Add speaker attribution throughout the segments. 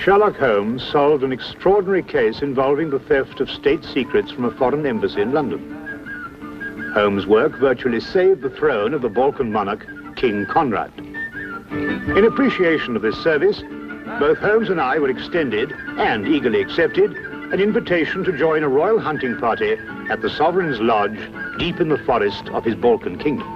Speaker 1: Sherlock Holmes solved an extraordinary case involving the theft of state secrets from a foreign embassy in London. Holmes' work virtually saved the throne of the Balkan monarch, King Conrad. In appreciation of this service, both Holmes and I were extended, and eagerly accepted, an invitation to join a royal hunting party at the Sovereign's Lodge, deep in the forest of his Balkan kingdom.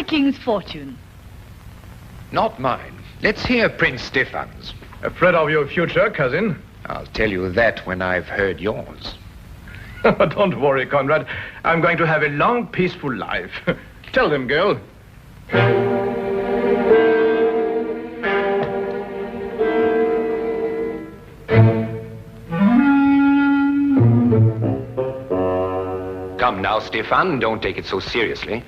Speaker 2: King's fortune.
Speaker 3: Not mine. Let's hear Prince Stefan's.
Speaker 4: Afraid of your future, cousin?
Speaker 3: I'll tell you that when I've heard yours.
Speaker 4: Don't worry, Conrad. I'm going to have a long, peaceful life. Tell them, girl.
Speaker 3: Come now, Stefan. Don't take it so seriously.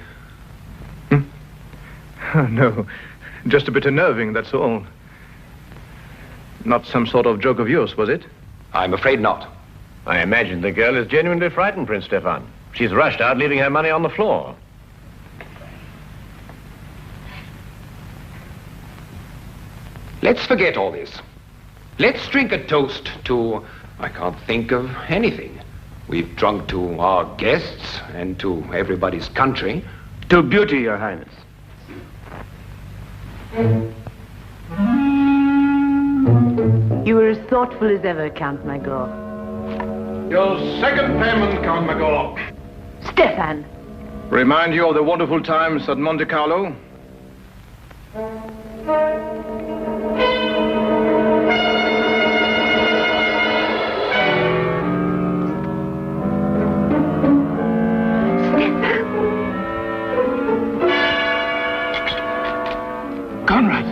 Speaker 4: No, just a bit unnerving, that's all. Not some sort of joke of yours, was it?
Speaker 3: I'm afraid not.
Speaker 5: I imagine the girl is genuinely frightened, Prince Stefan. She's rushed out, leaving her money on the floor.
Speaker 3: Let's forget all this. Let's drink a toast to... I can't think of anything. We've drunk to our guests and to everybody's country.
Speaker 5: To beauty, Your Highness.
Speaker 2: You were as thoughtful as ever, Count Magor.
Speaker 4: Your second payment, Count Magor.
Speaker 2: Stefan.
Speaker 4: Remind you of the wonderful times at Monte Carlo?
Speaker 1: Conrad!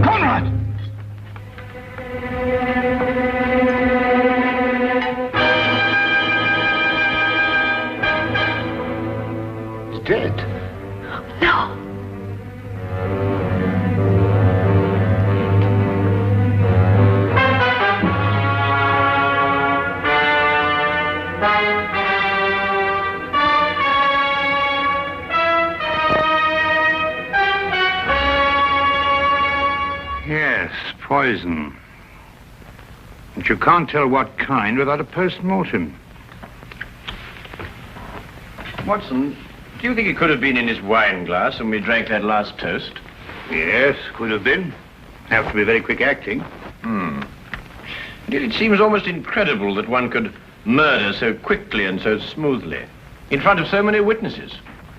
Speaker 1: Conrad!
Speaker 3: He's dead.
Speaker 2: No.
Speaker 1: Yes, poison. But you can't tell what kind without a post-mortem.
Speaker 5: Watson, do you think it could have been in his wine glass when we drank that last toast?
Speaker 1: Yes, could have been. Have to be very quick acting.
Speaker 5: Indeed, it seems almost incredible that one could murder so quickly and so smoothly in front of so many witnesses.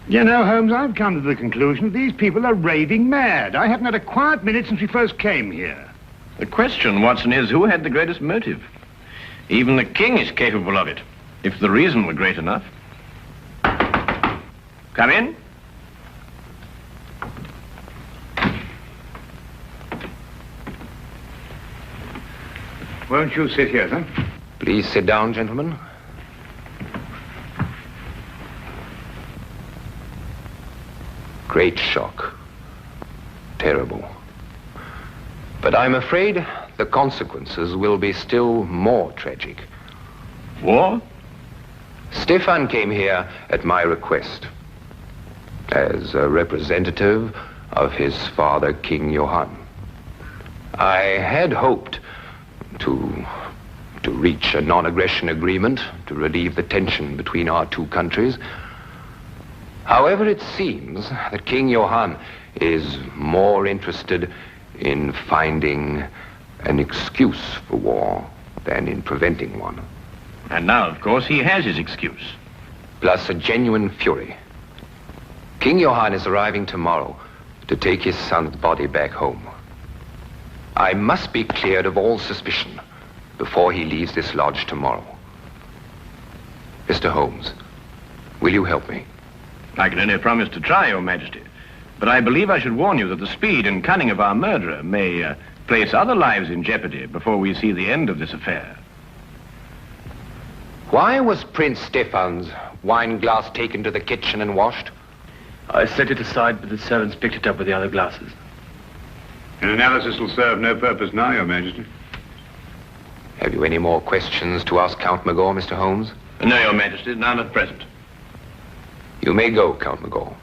Speaker 1: You know, Holmes, I've come to the conclusion that these people are raving mad. I haven't had a quiet minute since we first came here.
Speaker 5: The question, Watson, is who had the greatest motive? Even the king is capable of it, if the reason were great enough. Come in.
Speaker 1: Won't you sit here, then?
Speaker 3: Please sit down, gentlemen. Great shock. Terrible. But I'm afraid the consequences will be still more tragic.
Speaker 5: War?
Speaker 3: Stefan came here at my request as a representative of his father, King Johann. I had hoped to reach a non-aggression agreement to relieve the tension between our two countries. However, it seems that King Johann is more interested in finding an excuse for war than in preventing one.
Speaker 5: And now, of course, he has his excuse.
Speaker 3: Plus a genuine fury. King Johann is arriving tomorrow to take his son's body back home. I must be cleared of all suspicion before he leaves this lodge tomorrow. Mr. Holmes, will you help me?
Speaker 5: I can only promise to try, Your Majesty. But I believe I should warn you that the speed and cunning of our murderer may place other lives in jeopardy before we see the end of this affair.
Speaker 3: Why was Prince Stefan's wine glass taken to the kitchen and washed?
Speaker 6: I set it aside, but the servants picked it up with the other glasses.
Speaker 1: An analysis will serve no purpose now, Your Majesty.
Speaker 3: Have you any more questions to ask Count Magor, Mr. Holmes?
Speaker 5: No, Your Majesty, none at present.
Speaker 3: You may go, Count Magor.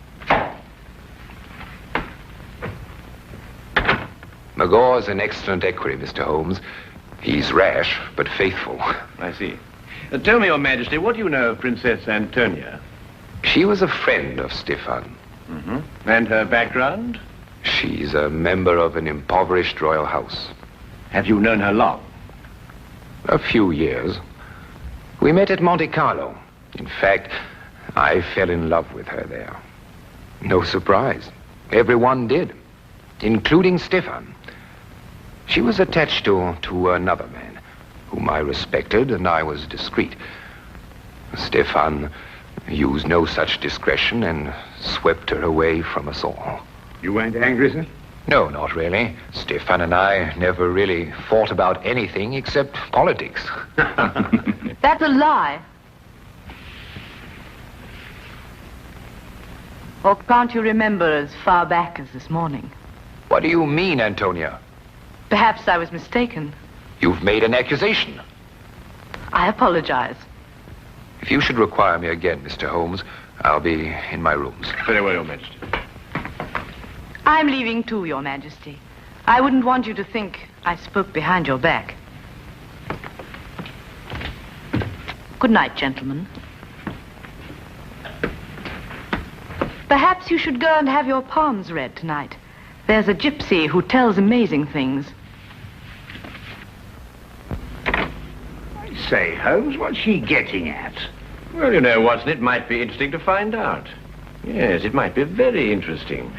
Speaker 3: Magor's an excellent equerry, Mr. Holmes. He's rash, but faithful.
Speaker 5: I see. Tell me, Your Majesty, what do you know of Princess Antonia?
Speaker 3: She was a friend of Stefan.
Speaker 5: Mm-hmm. And her background?
Speaker 3: She's a member of an impoverished royal house.
Speaker 5: Have you known her long?
Speaker 3: A few years. We met at Monte Carlo. In fact, I fell in love with her there. No surprise. Everyone did, including Stefan. She was attached to another man, whom I respected, and I was discreet. Stefan used no such discretion and swept her away from us all.
Speaker 1: You weren't angry, sir?
Speaker 3: No, not really. Stefan and I never really fought about anything except politics.
Speaker 2: That's a lie. Or can't you remember as far back as this morning?
Speaker 3: What do you mean, Antonia?
Speaker 2: Perhaps I was mistaken.
Speaker 3: You've made an accusation.
Speaker 2: I apologize.
Speaker 3: If you should require me again, Mr. Holmes, I'll be in my rooms.
Speaker 5: Very well, Your Majesty.
Speaker 2: I'm leaving too, Your Majesty. I wouldn't want you to think I spoke behind your back. Good night, gentlemen. Perhaps you should go and have your palms read tonight. There's a gypsy who tells amazing things.
Speaker 1: I say, Holmes, what's she getting at?
Speaker 5: Well, you know, Watson, it might be interesting to find out. Yes, it might be very interesting.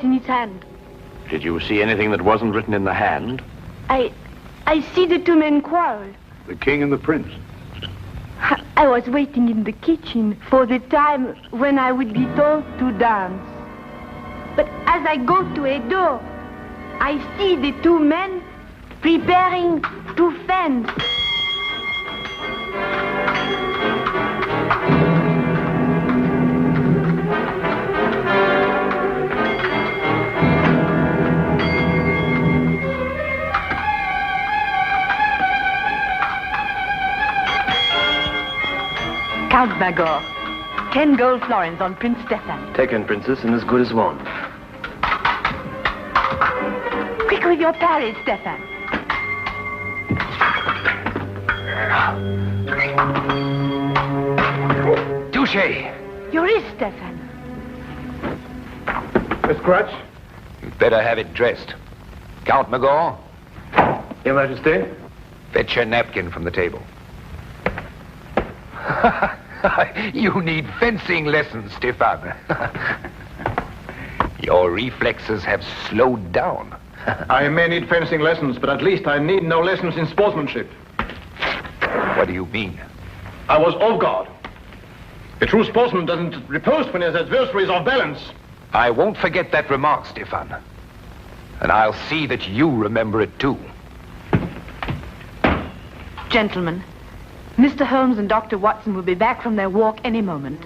Speaker 7: In his hand.
Speaker 5: Did you see anything that wasn't written in the hand?
Speaker 7: I see the two men quarrel.
Speaker 1: The king and the prince.
Speaker 7: I was waiting in the kitchen for the time when I would be told to dance. But as I go to a door, I see the two men preparing to fence.
Speaker 2: Count Magor, 10 gold florins on Prince Stefan.
Speaker 6: Taken, Princess, and as good as one.
Speaker 2: Quick with your parry, Stefan.
Speaker 3: Touche!
Speaker 7: Your wrist, Stefan.
Speaker 1: Miss Crutch?
Speaker 3: You'd better have it dressed. Count Magor,
Speaker 6: Your Majesty?
Speaker 3: fetch your napkin from the table. You need fencing lessons, Stefan. Your reflexes have slowed down.
Speaker 4: I may need fencing lessons, but at least I need no lessons in sportsmanship.
Speaker 3: What do you mean?
Speaker 4: I was off guard. A true sportsman doesn't riposte when his adversary is off balance.
Speaker 3: I won't forget that remark, Stefan. And I'll see that you remember it too.
Speaker 2: Gentlemen, Mr. Holmes and Dr. Watson will be back from their walk any moment.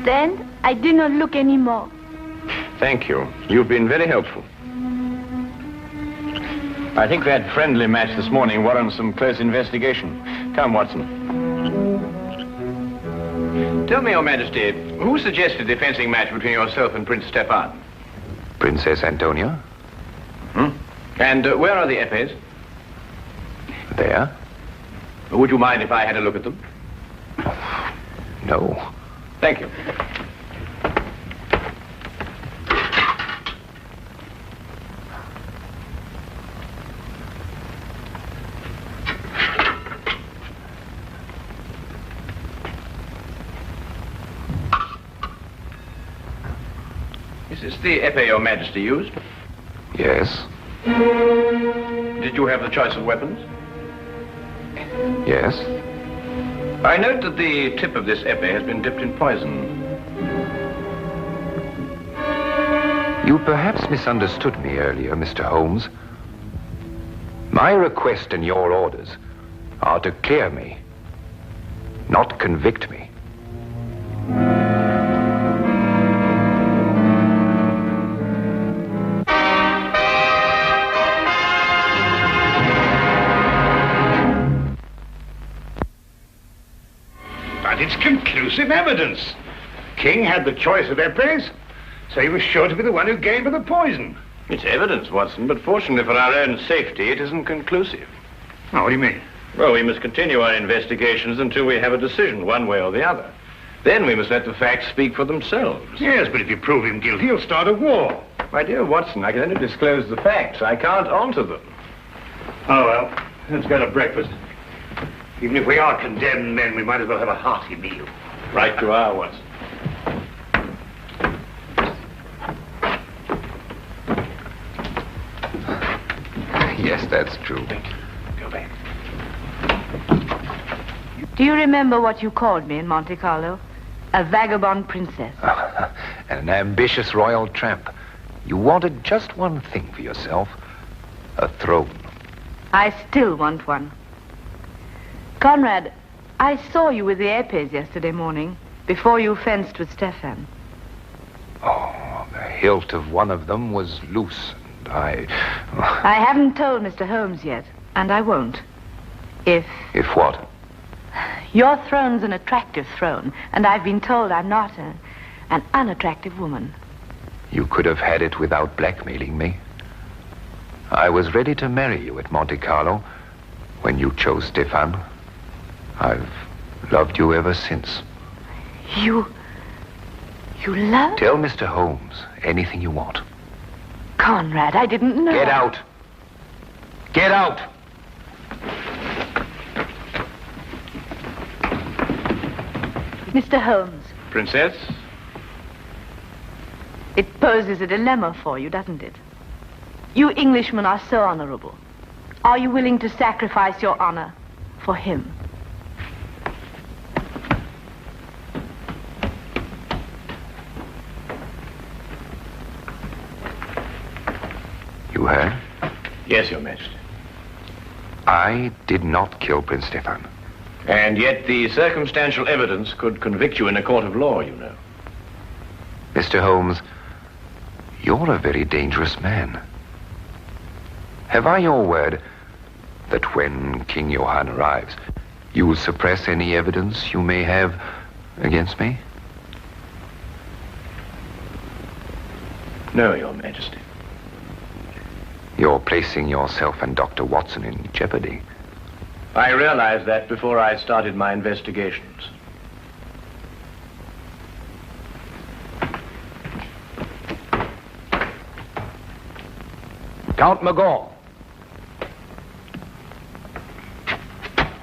Speaker 7: Then I do not look anymore.
Speaker 5: Thank you. You've been very helpful. I think that friendly match this morning warrants some close investigation. Come, Watson. Tell me, Your Majesty, who suggested the fencing match between yourself and Prince Stefan?
Speaker 3: Princess Antonia?
Speaker 5: And where are the epées?
Speaker 3: There?
Speaker 5: Would you mind if I had a look at them?
Speaker 3: No.
Speaker 5: Thank you. Is this the epée Your Majesty used?
Speaker 3: Yes.
Speaker 5: Did you have the choice of weapons?
Speaker 3: Yes.
Speaker 5: I note that the tip of this epée has been dipped in poison.
Speaker 3: You perhaps misunderstood me earlier, Mr. Holmes. My request and your orders are to clear me, not convict me.
Speaker 1: But it's conclusive evidence. King had the choice of epées, so he was sure to be the one who gave her the poison.
Speaker 5: It's evidence, Watson, but fortunately for our own safety, it isn't conclusive.
Speaker 1: Oh, what do you mean?
Speaker 5: Well, we must continue our investigations until we have a decision, one way or the other. Then we must let the facts speak for themselves.
Speaker 1: Yes, but if you prove him guilty, he'll start a war.
Speaker 5: My dear Watson, I can only disclose the facts. I can't alter them.
Speaker 1: Oh, well, let's go to breakfast. Even if we are condemned men, we might as well have a hearty meal.
Speaker 5: Right you are, Watson.
Speaker 3: Yes, that's true.
Speaker 5: Go back.
Speaker 2: Do you remember what you called me in Monte Carlo? A vagabond princess.
Speaker 3: An ambitious royal tramp. You wanted just one thing for yourself. A throne.
Speaker 2: I still want one. Conrad, I saw you with the epées yesterday morning, before you fenced with Stefan.
Speaker 3: Oh, the hilt of one of them was loose, and
Speaker 2: I haven't told Mr. Holmes yet, and I won't. If
Speaker 3: what?
Speaker 2: your throne's an attractive throne, and I've been told I'm not an unattractive woman.
Speaker 3: You could have had it without blackmailing me. I was ready to marry you at Monte Carlo when you chose Stefan. I've loved you ever since.
Speaker 2: You love?
Speaker 3: Tell Mr. Holmes anything you want.
Speaker 2: Conrad, I didn't know.
Speaker 3: Get out! Get out!
Speaker 2: Mr. Holmes,
Speaker 5: Princess?
Speaker 2: it poses a dilemma for you, doesn't it? You Englishmen are so honorable. Are you willing to sacrifice your honor for him?
Speaker 3: You heard?
Speaker 5: Yes, Your Majesty.
Speaker 3: I did not kill Prince Stefan.
Speaker 5: And yet the circumstantial evidence could convict you in a court of law, you know.
Speaker 3: Mr. Holmes, you're a very dangerous man. Have I your word that when King Johann arrives, you will suppress any evidence you may have against me?
Speaker 5: No, Your Majesty.
Speaker 3: You're placing yourself and Dr. Watson in jeopardy.
Speaker 5: I realized that before I started my investigations.
Speaker 3: Count Magall.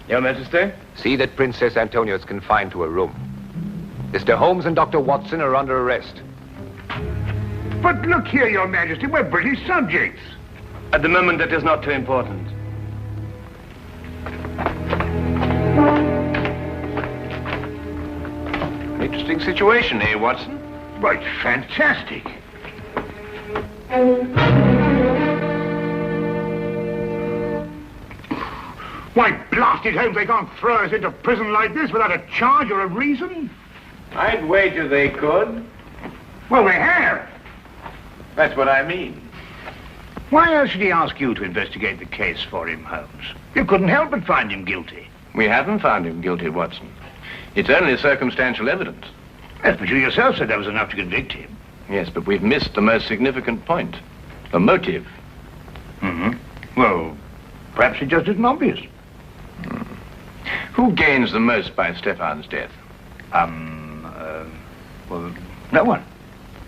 Speaker 5: Your Majesty?
Speaker 3: See that Princess Antonia is confined to a room. Mr. Holmes and Dr. Watson are under arrest.
Speaker 1: But look here, Your Majesty, we're British subjects.
Speaker 5: At the moment, that is not too important. Interesting situation, eh, Watson?
Speaker 1: Well, it's fantastic. Why, blast it, Holmes, they can't throw us into prison like this without a charge or a reason.
Speaker 5: I'd wager they could.
Speaker 1: Well, they have.
Speaker 5: That's what I mean.
Speaker 1: Why else should he ask you to investigate the case for him, Holmes? You couldn't help but find him guilty.
Speaker 5: We haven't found him guilty, Watson. It's only circumstantial evidence.
Speaker 1: Yes, but you yourself said that was enough to convict him.
Speaker 5: Yes, but we've missed the most significant point. The motive.
Speaker 1: Well, perhaps it just isn't obvious.
Speaker 5: Who gains the most by Stefan's death?
Speaker 1: Well, no one.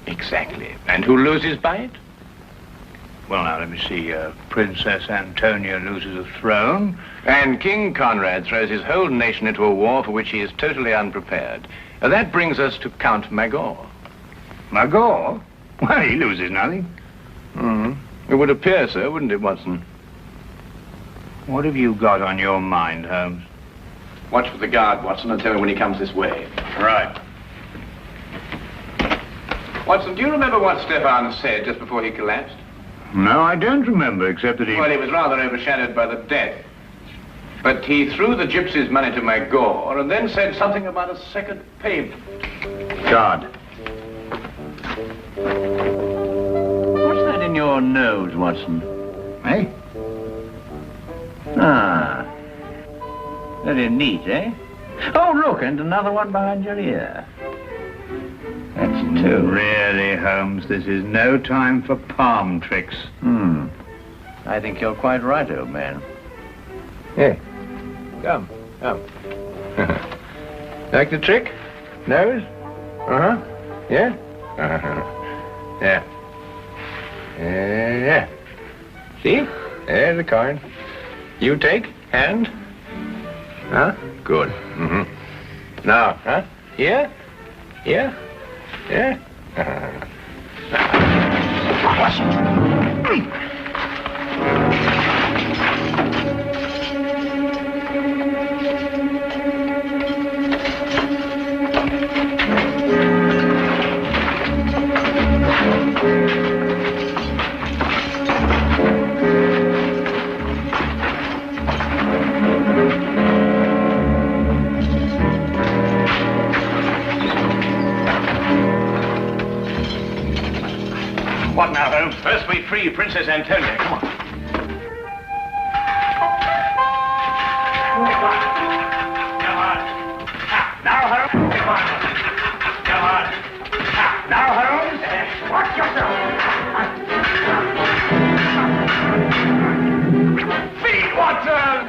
Speaker 5: Exactly. And who loses by it?
Speaker 1: Well, now, let me see. Princess Antonia loses a throne.
Speaker 5: And King Conrad throws his whole nation into a war for which he is totally unprepared. That brings us to Count Magor.
Speaker 1: Magor? Well, he loses nothing.
Speaker 5: It would appear so, wouldn't it, Watson?
Speaker 1: What have you got on your mind, Holmes?
Speaker 5: Watch for the guard, Watson, and tell me when he comes this way.
Speaker 1: Right.
Speaker 5: Watson, do you remember what Stefan said just before he collapsed?
Speaker 1: No, I don't remember, except that he...
Speaker 5: Well, he was rather overshadowed by the death. But he threw the gypsies' money to Magor and then said something about a second payment.
Speaker 1: Guard.
Speaker 8: What's that in your nose, Watson?
Speaker 1: Eh?
Speaker 8: Ah. Very neat, eh? Oh, look, and another one behind your ear. That's two.
Speaker 1: Really, Holmes, this is no time for palm tricks.
Speaker 8: I think you're quite right, old man.
Speaker 3: Hey, come. Like the trick? Nose? Yeah? Yeah. Yeah. See? There's the card. You take, hand. Huh? Good. Now, Here? Yeah? Yeah?
Speaker 5: What now, Holmes? First we free Princess Antonia. Come on.
Speaker 1: Now, Holmes. Come on. Now, Holmes. Watch yourself.
Speaker 5: Feed Watson!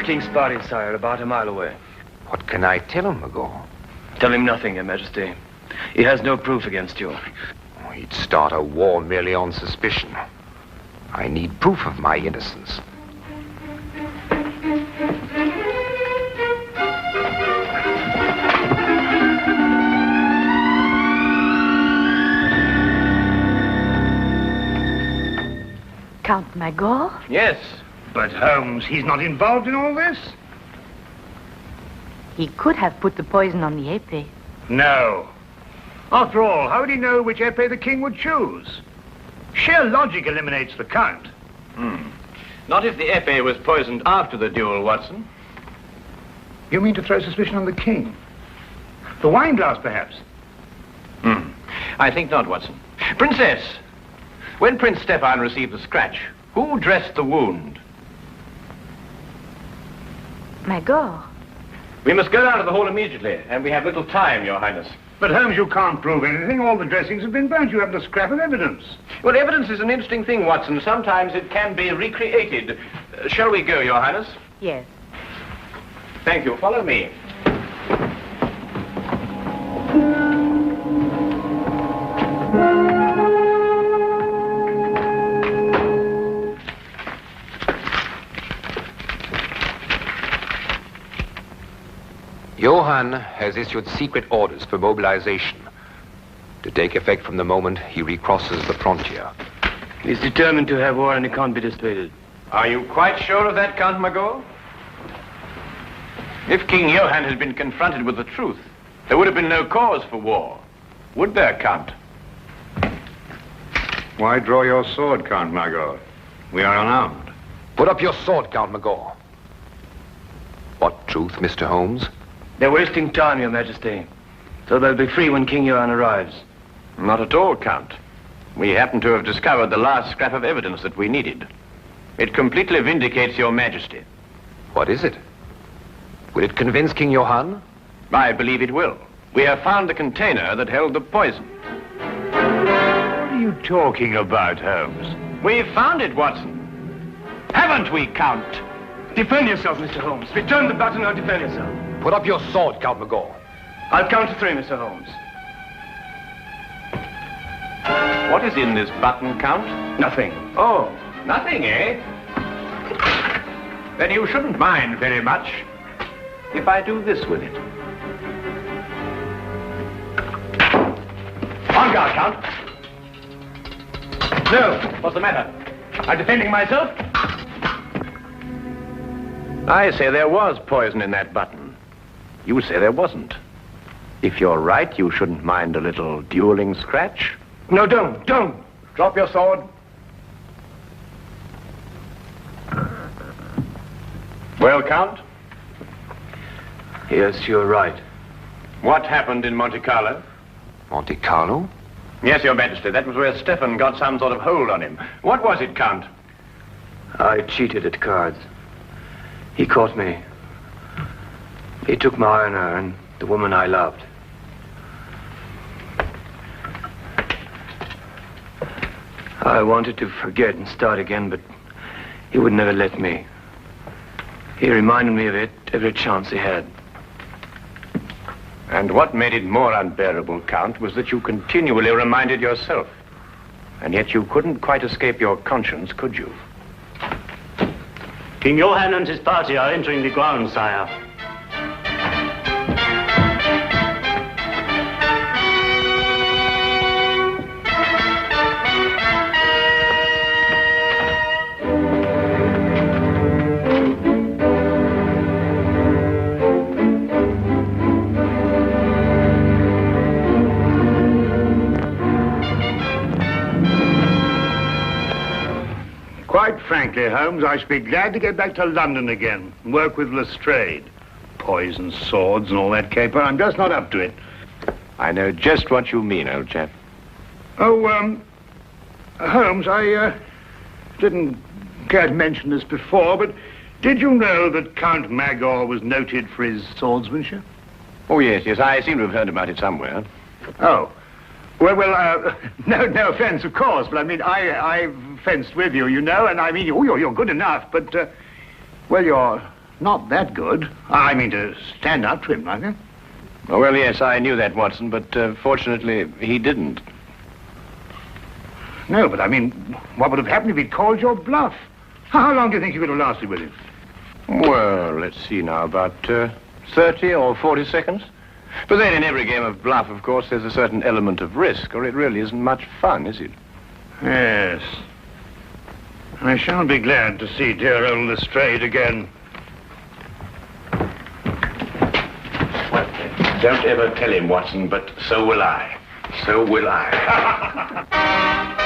Speaker 6: King's body, sire, about a mile away.
Speaker 3: What can I tell him, Magor?
Speaker 6: Tell him nothing, Your Majesty. He has no proof against you.
Speaker 3: He'd start a war merely on suspicion. I need proof of my innocence.
Speaker 2: Count Magor?
Speaker 5: Yes.
Speaker 1: But, Holmes, he's not involved in all this?
Speaker 2: He could have put the poison on the épée.
Speaker 1: No. After all, how would he know which épée the king would choose? Sheer logic eliminates the count.
Speaker 5: Not if the épée was poisoned after the duel, Watson.
Speaker 1: You mean to throw suspicion on the king? The wine glass, perhaps?
Speaker 5: I think not, Watson. Princess, when Prince Stefan received the scratch, who dressed the wound?
Speaker 2: Magor.
Speaker 5: We must go down to the hall immediately, and we have little time, Your Highness.
Speaker 1: But Holmes, you can't prove anything. All the dressings have been burnt. You haven't a scrap of evidence.
Speaker 5: Well, evidence is an interesting thing, Watson. Sometimes it can be recreated. Shall we go, Your Highness?
Speaker 2: Yes.
Speaker 5: Thank you. Follow me.
Speaker 3: Johann has issued secret orders for mobilization to take effect from the moment he recrosses the frontier.
Speaker 6: He's determined to have war and he can't be dissuaded.
Speaker 5: Are you quite sure of that, Count Margot? If King Johann had been confronted with the truth, there would have been no cause for war. Would there, Count?
Speaker 1: Why draw your sword, Count Margot? We are unarmed.
Speaker 3: Put up your sword, Count Margot. What truth, Mr. Holmes?
Speaker 6: They're wasting time, Your Majesty. So they'll be free when King Johann arrives.
Speaker 5: Not at all, Count. We happen to have discovered the last scrap of evidence that we needed. It completely vindicates Your Majesty.
Speaker 3: What is it? Will it convince King Johann?
Speaker 5: I believe it will. We have found the container that held the poison.
Speaker 1: What are you talking about, Holmes?
Speaker 5: We've found it, Watson. Haven't we, Count?
Speaker 6: Defend yourself, Mr. Holmes. Return the button or defend yourself.
Speaker 3: Put up your sword, Count Margot.
Speaker 6: I'll count to 3, Mr. Holmes.
Speaker 5: What is in this button, Count?
Speaker 6: Nothing.
Speaker 5: Oh, nothing, eh? Then you shouldn't mind very much if I do this with it. On guard, Count. No, what's the matter? I'm defending myself. I say there was poison in that button. You say there wasn't. If you're right, you shouldn't mind a little dueling scratch.
Speaker 6: No, don't.
Speaker 5: Drop your sword. Well, Count?
Speaker 6: Yes, you're right.
Speaker 5: What happened in Monte Carlo?
Speaker 3: Monte Carlo?
Speaker 5: Yes, Your Majesty. That was where Stefan got some sort of hold on him. What was it, Count?
Speaker 6: I cheated at cards. He caught me. He took my honor and the woman I loved. I wanted to forget and start again, but he would never let me. He reminded me of it every chance he had.
Speaker 5: And what made it more unbearable, Count, was that you continually reminded yourself. And yet you couldn't quite escape your conscience, could you?
Speaker 9: King Johann and his party are entering the grounds, sire.
Speaker 1: Quite frankly, Holmes, I should be glad to get back to London again and work with Lestrade. Poison swords and all that caper. I'm just not up to it.
Speaker 5: I know just what you mean, old chap.
Speaker 1: Oh, Holmes, I didn't care to mention this before, but did you know that Count Magor was noted for his swordsmanship?
Speaker 5: Oh, yes, I seem to have heard about it somewhere.
Speaker 1: Oh. Well, no offense, of course, but I mean, I've fenced with you, you know, and I mean, you're good enough, but, well, you're not that good. I mean, to stand up to him like that.
Speaker 5: Oh, well, yes, I knew that, Watson, but fortunately, he didn't.
Speaker 1: No, but I mean, what would have happened if he'd called your bluff? How long do you think you could have lasted with him?
Speaker 5: Well, let's see now, about 30 or 40 seconds. But then in every game of bluff, of course, there's a certain element of risk, or it really isn't much fun, is it?
Speaker 1: Yes. I shall be glad to see dear old Lestrade again.
Speaker 5: Well, don't ever tell him, Watson, but so will I. So will I.